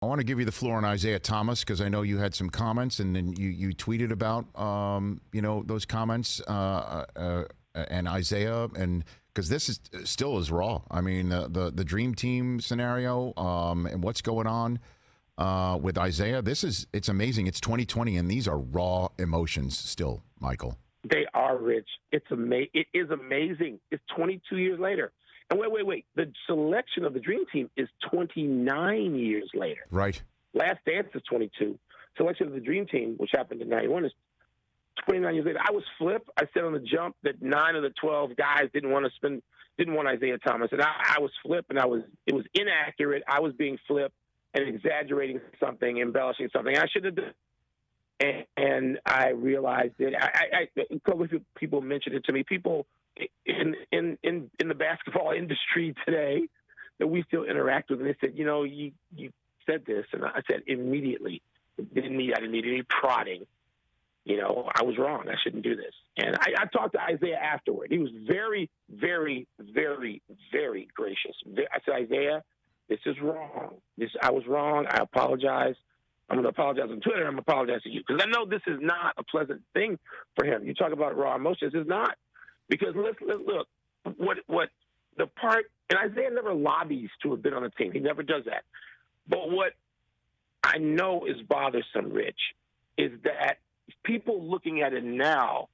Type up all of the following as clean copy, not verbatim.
I want to give you the floor on Isiah Thomas because I know you had some comments, and then you tweeted about those comments and Isiah, and because this is still is raw. I mean the dream team scenario and what's going on with Isiah. It's amazing. It's 2020, and these are raw emotions still, Michael. They are, Rich. It is amazing. It's 22 years later. And wait. The selection of the Dream Team is 29 years later. Right. Last Dance is 22. Selection of the Dream Team, which happened in 91, is 29 years later. I was flipped. I said on the jump that 9 of the 12 guys didn't want Isiah Thomas. And I was flipped, and it was inaccurate. I was being flipped and exaggerating something, embellishing something I shouldn't have done. And I realized that a couple of people mentioned it to me. People in the basketball industry today that we still interact with, and they said, you said this, and I said immediately, I didn't need any prodding. I was wrong. I shouldn't do this. And I talked to Isiah afterward. He was very, very, very, very gracious. I said, Isiah, this is wrong. I was wrong. I apologize. I'm going to apologize on Twitter. I'm going to apologize to you because I know this is not a pleasant thing for him. You talk about raw emotions. It's not. Because let's look, what the part, and Isiah never lobbies to have been on the team. He never does that. But what I know is bothersome, Rich, is that people looking at it now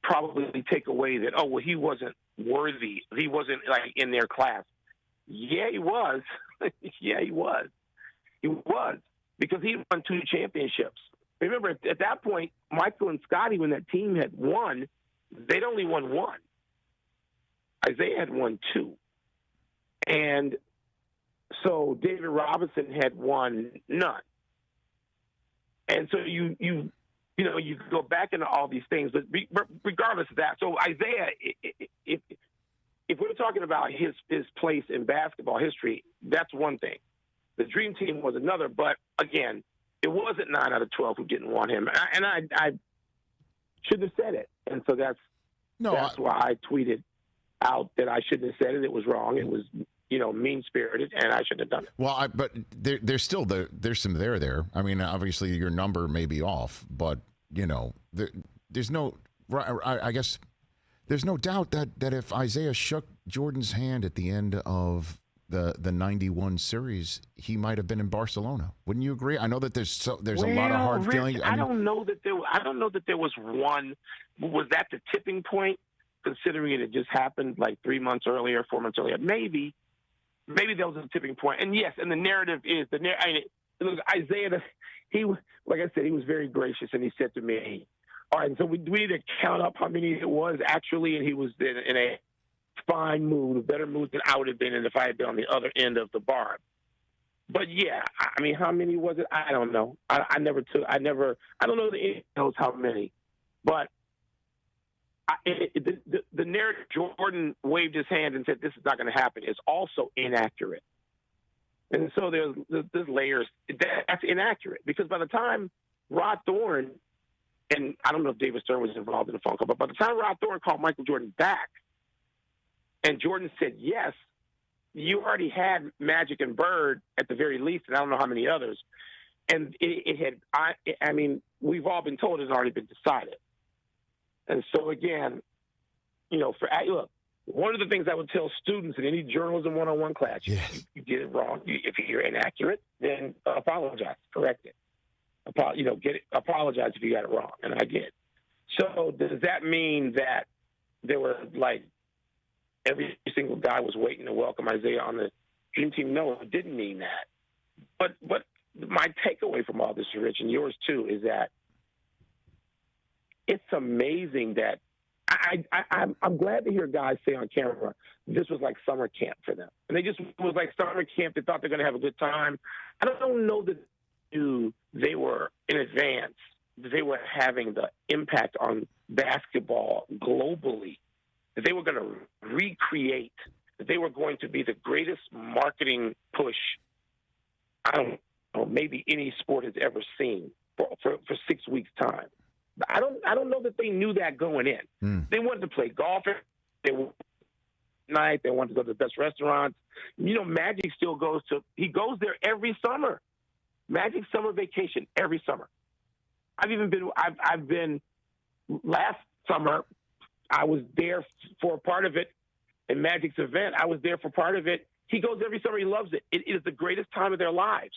probably take away that, he wasn't worthy. He wasn't like in their class. Yeah, he was. Yeah, he was. He was. Because he won 2 championships. Remember, at that point, Michael and Scotty, when that team had won, they'd only won 1. Isiah had won 2. And so David Robinson had won none. And so you go back into all these things, but regardless of that, so Isiah, if we're talking about his place in basketball history, that's one thing. The Dream Team was another, but again, it wasn't 9 out of 12 who didn't want him, and I shouldn't have said it, and so that's why I tweeted out that I shouldn't have said it. It was wrong. It was mean-spirited, and I shouldn't have done it. Well, but there's still there's some there. I mean, obviously your number may be off, but there's no. I guess there's no doubt that if Isiah shook Jordan's hand at the end of the 91 series, he might have been in Barcelona. Wouldn't you agree? I know that there's a lot of hard feelings. I don't know that there was one. Was that the tipping point? Considering it had just happened like 3 months earlier, 4 months earlier, maybe that was a tipping point. And yes, and the narrative is look, Isiah. He, like I said, he was very gracious, and he said to me, "All right, so we need to count up how many it was actually," and he was in a fine mood, a better mood than I would have been if I had been on the other end of the bar. But yeah, I mean, how many was it? I don't know. I don't know the knows how many, but the narrative Jordan waved his hand and said this is not going to happen is also inaccurate. And so there's layers. That's inaccurate because by the time Rod Thorne, and I don't know if David Stern was involved in the phone call, but by the time Rod Thorne called Michael Jordan back, and Jordan said yes, you already had Magic and Bird at the very least, and I don't know how many others. And it had, I mean, we've all been told it's already been decided. And so again, look, one of the things I would tell students in any journalism one-on-one class, yes. you did it wrong. If you're inaccurate, then apologize, correct it. Apologize if you got it wrong, and I did. So does that mean that there were every single guy was waiting to welcome Isiah on the Dream Team? No, it didn't mean that. But my takeaway from all this, Rich, and yours too, is that it's amazing that I'm glad to hear guys say on camera this was like summer camp for them. And it was like summer camp. They thought they're going to have a good time. I don't know that they were in advance. They were having the impact on basketball globally. That they were going to recreate. That they were going to be the greatest marketing push, I don't know, maybe any sport has ever seen for 6 weeks' time. I don't know that they knew that going in. They wanted to play golf. night. They want to go to the best restaurants. Magic still goes there every summer. Magic summer vacation every summer. I've been last summer. I was there for part of it in Magic's event. I was there for part of it. He goes every summer. He loves it. It is the greatest time of their lives.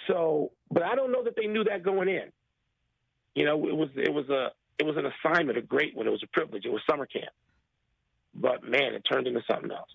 So, but I don't know that they knew that going in. It was an assignment, a great one. It was a privilege. It was summer camp. But man, it turned into something else.